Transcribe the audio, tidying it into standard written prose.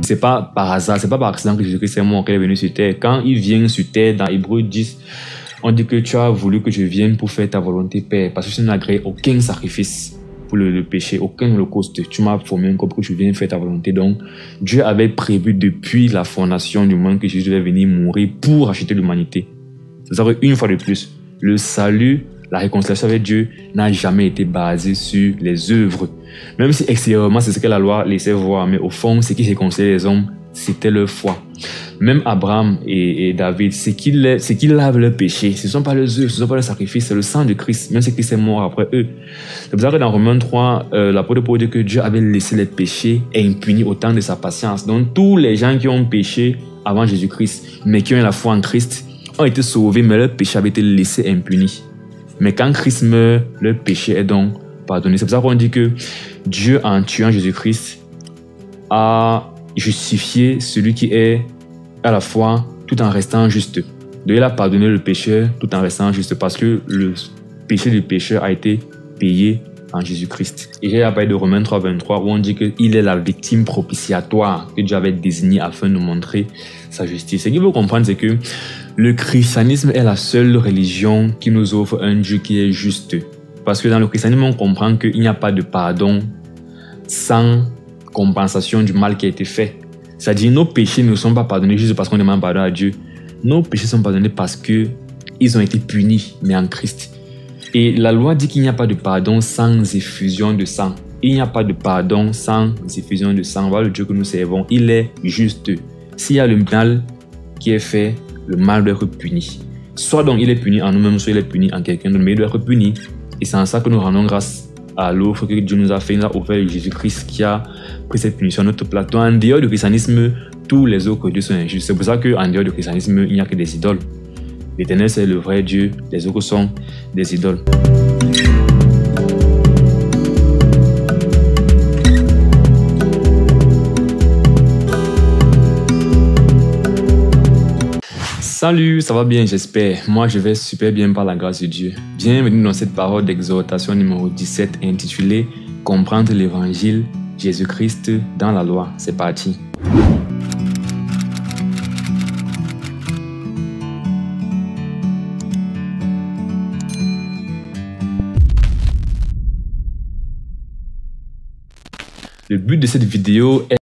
c'est pas par hasard, c'est pas par accident que Jésus-Christ est mort, qu'il est venu sur terre. Quand il vient sur terre, dans Hébreux 10, on dit que tu as voulu que je vienne pour faire ta volonté, Père, parce que tu n'as créé aucun sacrifice pour le péché, aucun holocauste. Tu m'as formé un corps pour que je vienne faire ta volonté. Donc, Dieu avait prévu depuis la fondation du monde que Jésus devait venir mourir pour acheter l'humanité. C'est ça qu'une fois de plus, le salut, la réconciliation avec Dieu n'a jamais été basé sur les œuvres. Même si extérieurement, c'est ce que la loi laissait voir, mais au fond, ce qui réconciliait les hommes, c'était leur foi. Même Abraham et David, ce qui lave leur péché, ce ne sont pas leurs œuvres, ce ne sont pas leurs sacrifices, c'est le sang de Christ, même si Christ est mort après eux. C'est pour ça que dans Romains 3, l'apôtre Paul dit que Dieu avait laissé les péchés impunis au temps de sa patience. Donc tous les gens qui ont péché avant Jésus-Christ, mais qui ont la foi en Christ, ont été sauvés, mais leur péché avait été laissé impuni. Mais quand Christ meurt, leur péché est donc pardonné. C'est pour ça qu'on dit que Dieu, en tuant Jésus-Christ, a justifié celui qui est à la foi tout en restant juste. Donc il a pardonné le pécheur tout en restant juste parce que le péché du pécheur a été payé en Jésus-Christ. Et j'ai parlé de Romains 3, 23 où on dit qu'il est la victime propitiatoire que Dieu avait désignée afin de montrer sa justice. Ce qu'il faut comprendre, c'est que le christianisme est la seule religion qui nous offre un Dieu qui est juste. Parce que dans le christianisme, on comprend qu'il n'y a pas de pardon sans compensation du mal qui a été fait. C'est-à-dire nos péchés ne sont pas pardonnés juste parce qu'on demande pardon à Dieu. Nos péchés sont pardonnés parce qu'ils ont été punis, mais en Christ. Et la loi dit qu'il n'y a pas de pardon sans effusion de sang. Il n'y a pas de pardon sans effusion de sang. Voilà le Dieu que nous servons. Il est juste. S'il y a le mal qui est fait, le mal doit être puni. Soit donc il est puni en nous-mêmes, soit il est puni en quelqu'un d'autre, mais il doit être puni. Et c'est en ça que nous rendons grâce à l'offre que Dieu nous a fait. Il nous a offert Jésus-Christ qui a pris cette punition à notre place. Donc en dehors du christianisme, tous les autres dieux sont injustes. C'est pour ça qu'en dehors du christianisme, il n'y a que des idoles. L'Éternel, c'est le vrai Dieu. Les autres sont des idoles. Salut, ça va bien, j'espère. Moi, je vais super bien par la grâce de Dieu. Bienvenue dans cette parole d'exhortation numéro 17 intitulée « Comprendre l'évangile, Jésus-Christ dans la loi ». C'est parti. Le but de cette vidéo est